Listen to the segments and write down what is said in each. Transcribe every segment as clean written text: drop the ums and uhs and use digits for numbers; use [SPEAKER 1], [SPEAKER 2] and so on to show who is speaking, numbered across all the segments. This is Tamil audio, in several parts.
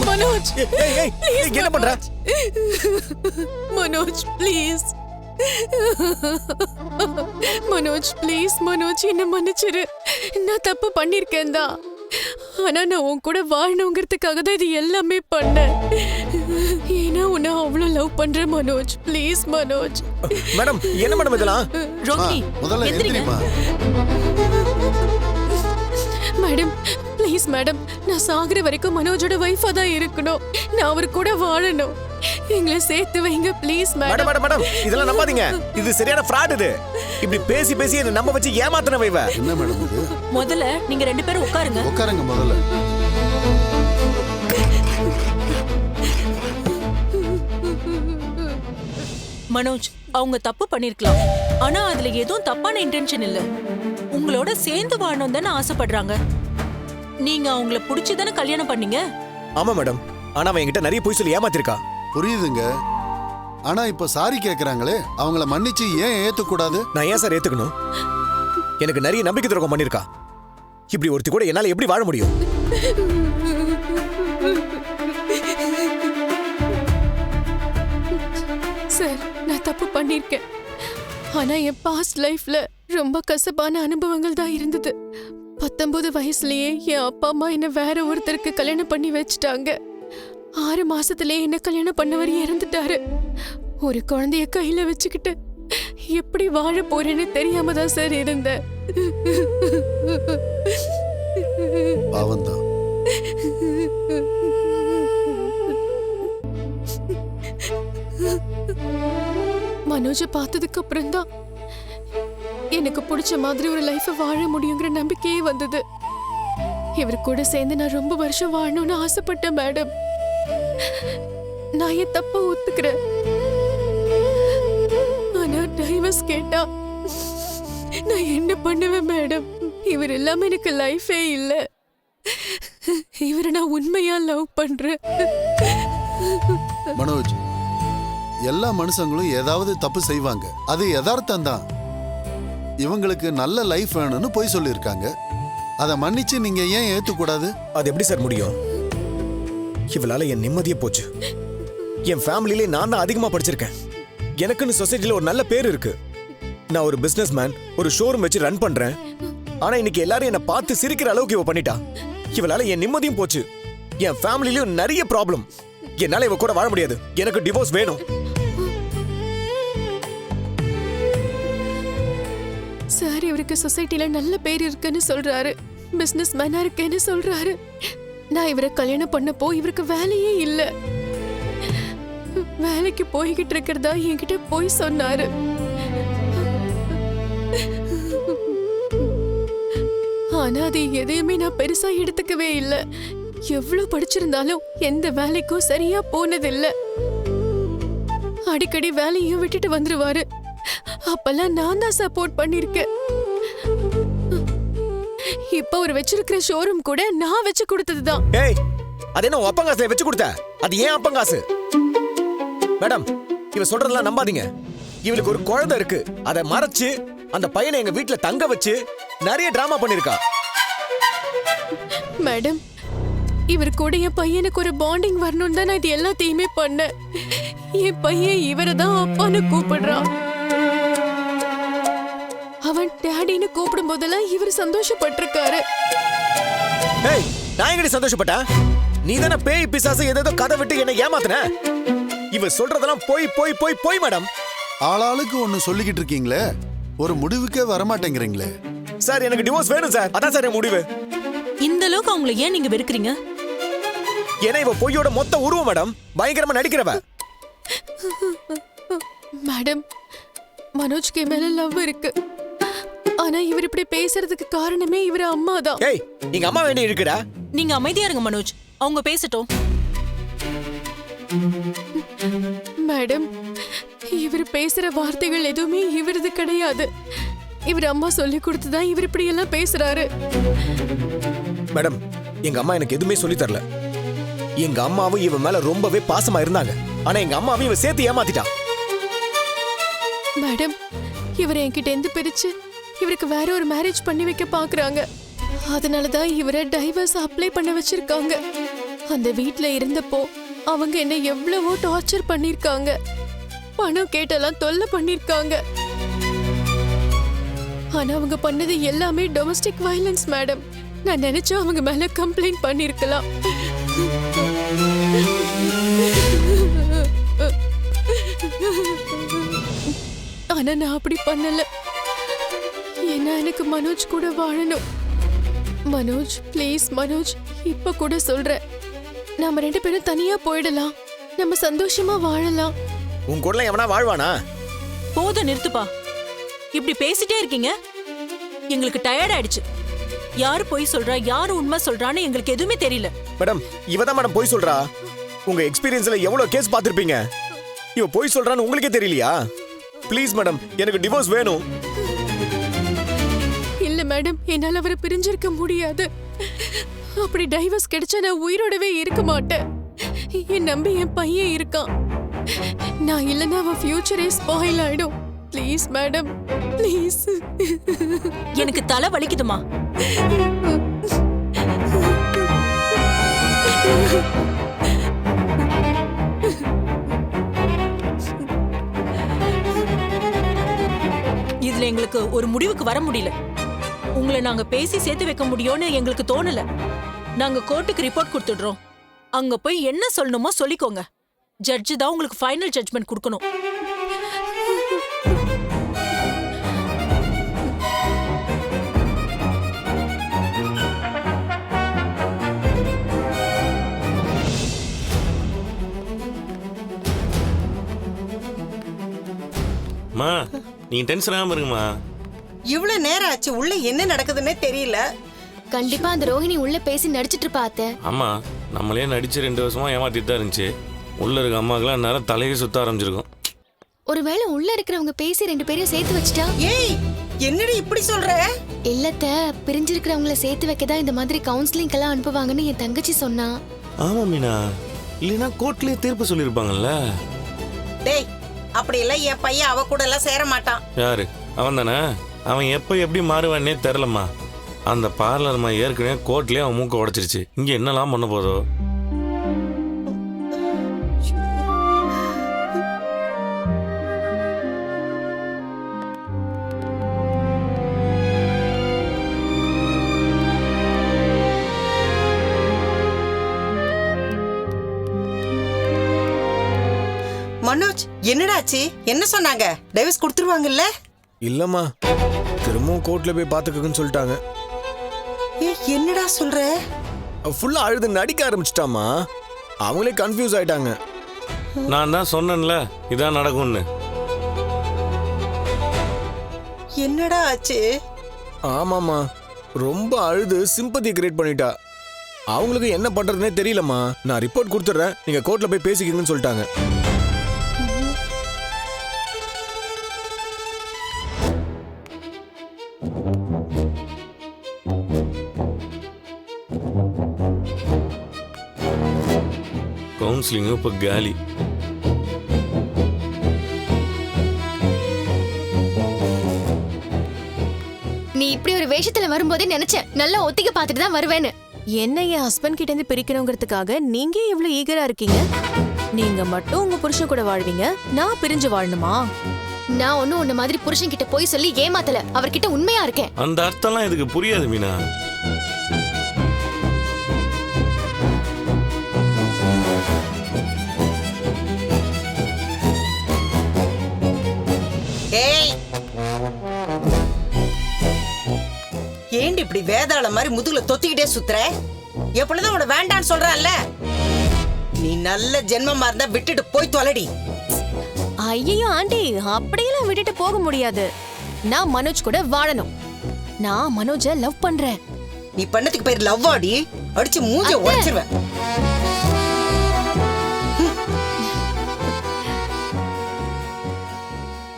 [SPEAKER 1] மனோஜ்
[SPEAKER 2] என்ன பண்ற?
[SPEAKER 1] மனோஜ் ப்ளீஸ் மனோஜ் ப்ளீஸ் மனோஜ் என்ன மன்னிச்சிரு. நான் தப்பு பண்ணிருக்கேன் தான். ஆனா நான் உன் கூட வாழணுங்கிறதுக்காக தான் இது எல்லாமே பண்ணேன். ஏன்னா உன்னை அவ்வளவு லவ் பண்றேன் மனோஜ். ப்ளீஸ் மனோஜ்.
[SPEAKER 2] மேடம் என்ன மேடம் இதெல்லாம்?
[SPEAKER 1] ரோஹிணி
[SPEAKER 3] முதல்ல எந்திரிமா.
[SPEAKER 1] மேடம் ப்ளீஸ் மேடம், நான் சாகுற வரைக்கும் மனோஜோட வைஃபா தான் இருக்கணும். நான் அவர் கூட வாழணும். எங்களை சேர்த்து வைங்க ப்ளீஸ் மேடம்.
[SPEAKER 2] மேடம் மேடம் இதெல்லாம் நம்பாதீங்க. இது சரியான ஃப்ராட். இது இப்படி பேசி பேசி என்ன நம்ப வச்சு ஏமாத்தன வைவ.
[SPEAKER 3] என்ன மேடம் இது?
[SPEAKER 4] முதல்ல நீங்க ரெண்டு பேரும் உட்காருங்க.
[SPEAKER 3] உட்காருங்க முதல்ல.
[SPEAKER 4] மனோஜ், அவங்க தப்பு பண்ணிருக்கலாம். ஆனா அதுல எதுவும் தப்பான இன்டென்ஷன் இல்ல. உங்களோட சேர்ந்து வாழணும் தானே ஆசைப்படுறாங்க. நீங்க அவங்கள புடிச்சுதானே கல்யாணம் பண்ணீங்க.
[SPEAKER 2] ஆமா மேடம். ஆனா அவன் என்கிட்ட நிறைய பொய் சொல்லி ஏமாத்திருக்கா.
[SPEAKER 3] புரியுதுங்க. ஆனா இப்ப சாரி கேக்குறாங்களே, அவங்கள மன்னிச்சு ஏன் ஏத்துக்கூடாது?
[SPEAKER 2] நான் ஏன் சார் ஏத்துக்கணும்? எனக்கு நிறைய நம்பிக்கை துரோகம் பண்ணிருக்கா. இப்படி ஒருத்தி கூட என்னால எப்படி வாழ முடியும்?
[SPEAKER 1] சார் நான் தப்பு பண்ணிருக்கேன். ஆனா என் பாஸ்ட் லைஃப்ல ரொம்ப கசப்பான அனுபவங்கள் தான் இருந்தது. 19 வயசுலயே என் அப்பா அம்மா என்ன வேற ஒருத்தருக்கு கல்யாணம் பண்ணி வச்சுட்டாங்க. 6 மாசத்துலயே என்ன கல்யாணம் பண்ணவர் இறந்துட்டாரு. ஒரு குழந்தைய கையில வச்சுக்கிட்டு எப்படி வாழ போறேன்னு தெரியாம தான் சார் இருந்தேன்.
[SPEAKER 3] பாவம்தான்.
[SPEAKER 1] மனோஜை பார்த்ததுக்கு அப்புறம் தான் எனக்கு பிடிச்ச மாதிரி ஒரு லைஃபை வாழ முடியுங்கிற நம்பிக்கையே வந்தது. இவர் கூட சேர்ந்து நான் ரொம்ப வருஷம் வாழணும்னு ஆசைப்பட்டேன் மேடம். நான் என் தப்ப ஒத்துக்கிறேன். ஆனா டைவர்ஸ் கேட்டா நான் என்ன பண்ணுவேன் மேடம்? இவர் இல்லாம எனக்கு லைஃபே இல்ல. இவரை நான் உண்மையா லவ் பண்றேன்.
[SPEAKER 3] மனோஜ், எல்லா மனுஷங்களும் ஏதாவது தப்பு செய்வாங்க. அது யதார்த்தம் தான். இவங்களுக்கு நல்ல லைஃப் வேணும்னு போய் சொல்லியிருக்காங்க. அதை மன்னிச்சு நீங்க ஏன் ஏத்துக்கூடாது?
[SPEAKER 2] அது எப்படி சார் முடியும்? இவளால என் நிம்மதியே போச்சு. என் ஃபேமிலியிலே நான் தான் அதிகமா படிச்சிருக்கேன். எனக்குன்னு சொசைட்டில ஒரு நல்ல பேர் இருக்கு. நான் ஒரு பிசினஸ் மேன், ஒரு ஷோரூம் வச்சு ரன் பண்றேன். ஆனா இன்னைக்கு எல்லாரும் என்ன பார்த்து சிரிக்கிற அளவுக்கு இவ பண்ணிட்டா. இவளால என் நிம்மதியும் போச்சு. என் ஃபேமிலிலயும் நிறைய ப்ராப்ளம். என்னால இவ கூட வாழ முடியாது. எனக்கு டிவோர்ஸ் வேணும்.
[SPEAKER 1] சார் இவருக்கு சொசைட்டில நல்ல பேர் இருக்குன்னு சொல்றாரு. பிசினஸ் மேனா இருக்கேன்னு சொல்றாரு. நான் இவரை கல்யாணம் பண்ணப்போ இவருக்கு வேலையே இல்ல. வேலைக்கு போய்கிட்டு இருக்கிறதா என்கிட்ட போய் சொன்னாரு. ஆனா அது எதையுமே நான் பெருசா எடுத்துக்கவே இல்ல. எவ்வளவு படிச்சிருந்தாலும் எந்த வேலைக்கும் சரியா போனதில்ல. அடிக்கடி வேலையும் விட்டுட்டு வந்துருவாரு. அப்பெல்லாம் நான் தான் சப்போர்ட் பண்ணிருக்கேன். இப்ப அவர் வச்சிருக்கிற ஷோரூம் கூட நான் வச்சு கொடுத்ததுதான்.
[SPEAKER 2] ஏய், அது என்ன அப்பங்காசை வச்சு கொடுத்த? அது ஏன் அப்பங்காசு? மேடம், இவ சொல்றதெல்லாம் நம்பாதீங்க. இவளுக்கு ஒரு குழந்தை இருக்கு. அதை மறைச்சு அந்த பையனை எங்க வீட்டுல தங்க வச்சு நிறைய டிராமா பண்ணிருக்கா.
[SPEAKER 1] மேடம், இவர் கூட என் பையனுக்கு ஒரு பாண்டிங் வரணும் தான் நான் இது எல்லாத்தையுமே பண்ணேன். என் பையன் இவரை தான் அப்பான்னு கூப்பிடுறான். அவன் டேடின்னு கூப்பிடும் போதெல்லாம் இவர் சந்தோஷப்பட்டிருக்காரு.
[SPEAKER 2] ஏய், நான் எங்கடி சந்தோஷப்பட்டேன்? நீ தானே பேய் பிசாசு ஏதோ கதை விட்டு என்ன ஏமாத்துன. இவ சொல்றதெல்லாம் போய் போய் போய் போய் மேடம்.
[SPEAKER 3] ஆளாளுக்கு ஒண்ணு சொல்லிக்கிட்டு இருக்கீங்களே, ஒரு முடிவுக்கே வரமாட்டேங்கிறீங்களே.
[SPEAKER 2] சார் எனக்கு டிவோர்ஸ் வேணும் சார். அதான் சார் என் முடிவு.
[SPEAKER 4] இந்த அளவுக்கு அவங்கள ஏன் நீங்க வெறுக்கிறீங்க?
[SPEAKER 2] ஏன்னா இவ பொய்யோட மொத்த உருவம் மேடம். பயங்கரமா நடிக்கிறவ.
[SPEAKER 1] மேடம், மனோஜ்க்கு மேல லவ் இருக்கு. ஆனா இவர் இப்படி பேசுறதுக்கு காரணமே இவர் அம்மா தான்.
[SPEAKER 2] ஏய், எங்க அம்மா வேண்டி இருக்குடா.
[SPEAKER 4] நீங்க அமைதியா இருங்க மனோஜ், அவங்க பேசட்டும்.
[SPEAKER 1] மேடம், இவர் பேசுற வார்த்தைகள் எதுவுமே இவரது கிடையாது. இவர் அம்மா சொல்லி கொடுத்துதான் இவர் இப்படி எல்லாம் பேசுறாரு.
[SPEAKER 2] மேடம், எங்க அம்மா எனக்கு எதுவுமே சொல்லி தரல. எங்க அம்மாவும் இவன் மேல ரொம்பவே பாசமா இருந்தாங்க. ஆனா எங்க அம்மாவும் இவன் சேர்த்து ஏமாத்திட்டா.
[SPEAKER 1] மேடம், இவர் என்கிட்ட இருந்து பிரிச்சு இவருக்கு வேற ஒரு மேரேஜ் பண்ணி வைக்க பாக்குறாங்க. அதனாலதான் இவரை டைவர்ஸ் அப்ளை பண்ண வச்சிருக்காங்க. அந்த வீட்ல இருந்தப்போ அவங்க என்ன எவ்வளவோ டார்ச்சர் பண்ணிருக்காங்க. பணம் கேட்டெல்லாம் தொல்லை பண்ணிருக்காங்க. ஆனா அவங்க பண்ணது எல்லாமே டொமஸ்டிக் வயலன்ஸ் மேடம். நான் நினைச்சா அவங்க மேல கம்ப்ளைண்ட் பண்ணிருக்கலாம். ஆனா நான் அப்படி பண்ணல. ஏன்னா எனக்கு மனோஜ் கூட வாழணும். மனோஜ் ப்ளீஸ் மனோஜ், இப்ப கூட சொல்றேன், நாம 2 பேரும் தனியா போயிடலாம். நம்ம சந்தோஷமா வாழலாம்.
[SPEAKER 2] உன் கூட எவனா வாழ்வானா?
[SPEAKER 4] போதும் நிறுத்துப்பா. இப்படி பேசிட்டே இருக்கீங்க, எங்களுக்கு டயர்ட் ஆயிடுச்சு. யாரு பொய் சொல்றா யாரு உண்மை சொல்றான்னு எங்களுக்கு எதுவுமே தெரியல.
[SPEAKER 2] மேடம், இவதான் மேடம் போய் சொல்றா. உங்க எக்ஸ்பீரியன்ஸ்ல எவ்வளவு கேஸ் பார்த்திருப்பீங்க. இவ போய் சொல்றான்னு உங்களுக்கே தெரியலையா? ப்ளீஸ் மேடம், எனக்கு டிவோர்ஸ் வேணும்.
[SPEAKER 1] இல்ல மேடம், என்னால அவரை பிரிஞ்சிருக்க முடியாது. அப்படி டைவர்ஸ் கிடைச்சா நான் உயிரோடவே இருக்க மாட்டேன். என் நம்பி என் பையன் இருக்கான். நான் இல்லைன்னா அவன் ஃபியூச்சரே ஸ்பாயில் ஆயிடும். Please madam, please.
[SPEAKER 4] எனக்கு தலை வலிக்குதுமா. இதுல எங்களுக்கு ஒரு முடிவுக்கு வர முடியல. உங்களை நாங்க பேசி சேர்த்து வைக்க முடியும்னு எங்களுக்கு தோணல. நாங்க கோர்ட்டுக்கு ரிப்போர்ட் கொடுத்துடுறோம். அங்க போய் என்ன சொல்லணுமோ சொல்லிக்கோங்க. ஜட்ஜு தான் உங்களுக்கு ஃபைனல் ஜட்ஜ்மெண்ட் கொடுக்கணும்.
[SPEAKER 5] மா, நீங்க டென்ஷன் ஆகாம இருங்கம்மா.
[SPEAKER 6] இவ்வளவு நேரம் ஆச்சு, உள்ள என்ன நடக்குதுன்னே தெரியல.
[SPEAKER 7] கண்டிப்பா அந்த ரோஹிணி உள்ள பேசி நடிச்சிட்டு இருப்பா அத்தை.
[SPEAKER 5] ஆமா, நம்மளே நடிச்சு 2 வருஷமா ஏமாத்திட்டு தான் இருந்துச்சு. உள்ள இருக்க அம்மாக்கெல்லாம் நேரம் தலையே சுத்த ஆரம்பிச்சிருக்கும்.
[SPEAKER 7] ஒருவேளை உள்ள இருக்கிறவங்க பேசி 2 பேரையும் சேர்த்து வச்சிட்டா?
[SPEAKER 6] ஏய், என்னடி இப்படி சொல்ற?
[SPEAKER 7] இல்லத்த, பிரிஞ்சிருக்கிறவங்கள சேர்த்து வைக்கதான் இந்த மாதிரி கவுன்சிலிங் எல்லாம் அனுப்புவாங்கன்னு என் தங்கச்சி சொன்னா.
[SPEAKER 5] ஆமா மீனா, இல்லைன்னா கோர்ட்லயே தீர்ப்பு சொல்லியிருப்பாங்கல்ல.
[SPEAKER 6] டேய், அப்படி எல்லாம் என் பையன் அவ கூட எல்லாம் சேர மாட்டான்.
[SPEAKER 5] யாரு? அவன் தானே. அவன் எப்ப எப்படி மாறுவானே தெரிலம்மா. அந்த பார்லர்மா ஏற்கனவே கோர்ட்லயே அவன் மூக்க உடைச்சிருச்சு. இங்க என்னெல்லாம் பண்ண போதோ.
[SPEAKER 6] மனோஜ், என்னடாச்சு? என்ன சொன்னாங்க? டைவர்ஸ் கொடுத்துருவாங்கல்ல?
[SPEAKER 2] இல்லம்மா, திரும்பவும் கோர்ட்ல போய் பாத்துக்கன்னு சொல்லிட்டாங்க.
[SPEAKER 6] ஏய், என்னடா சொல்ற?
[SPEAKER 2] ஃபுல்லா அழுது நடிக்க ஆரம்பிச்சிட்டாமா. அவங்களே கன்ஃபியூஸ் ஆயிட்டாங்க.
[SPEAKER 5] நான் தான் சொன்னேன்ல இதான் நடக்கும்னு.
[SPEAKER 6] என்னடா ஆச்சு?
[SPEAKER 2] ஆமாமா, ரொம்ப அழுது சிம்பத்தி கிரியேட் பண்ணிட்டா. அவங்களுக்கு என்ன பண்றதுனே தெரியலம்மா. நான் ரிப்போர்ட் கொடுத்துட்றேன், நீங்க கோர்ட்ல போய் பேசிக்கங்கன்னு சொல்லிட்டாங்க.
[SPEAKER 5] கவுன்சிலிங்கும் இப்போ காலி.
[SPEAKER 7] நீ இப்படி ஒரு வேஷத்துல வரும்போதே நினைச்சேன் நல்லா ஒத்திக்க பாத்துட்டு தான் வருவேன்னு.
[SPEAKER 1] என்ன என் ஹஸ்பண்ட் கிட்ட இருந்து பிரிக்கணுங்கிறதுக்காக நீங்க இவ்வளவு ஈகரா இருக்கீங்க? நீங்க மட்டும் உங்க புருஷன் கூட வாழ்வீங்க, நான் பிரிஞ்சு வாழணுமா?
[SPEAKER 7] நான் ஒன்னும் உன்ன மாதிரி புருஷன் கிட்ட போய் சொல்லி ஏமாத்தல. அவர்கிட்ட உண்மையா இருக்கேன்.
[SPEAKER 5] அந்த அர்த்தம்லாம் இதுக்கு புரியாது மீனா.
[SPEAKER 6] ஏய், ஏண்டி இப்படி வேதாள மாதிரி முதுகுல தொத்திக்கிட்டே சுத்துற? எப்பொழுதும் உன வேண்டான்னு சொல்றான்ல. நீ நல்ல ஜென்மமா இருந்தா விட்டுட்டு போய் தொலைடி.
[SPEAKER 1] ஐயோ ஆண்டி, அப்படியெல்லாம் விட்டுட்டு போக முடியாது. நான் மனோஜ் கூட வாழணும். நான் மனோஜை லவ் பண்றேன்.
[SPEAKER 6] நீ பண்ணதுக்கு பேர் லவ் ஆடி. அடிச்சு மூஞ்ச உடைச்சிருவேன்.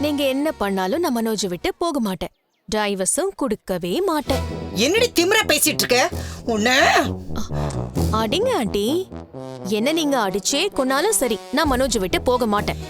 [SPEAKER 1] நீங்க என்ன பண்ணாலும் நான் மனோஜை விட்டு போக மாட்டேன். டைவர்ஸும் கொடுக்கவே மாட்டேன்.
[SPEAKER 6] என்னடி திமிரா பேசிட்டு இருக்க? உன்ன
[SPEAKER 1] அடிங்க ஆண்டி, என்ன நீங்க அடிச்சே கொன்னாலும் சரி, நான் மனோஜை விட்டு போக மாட்டேன்.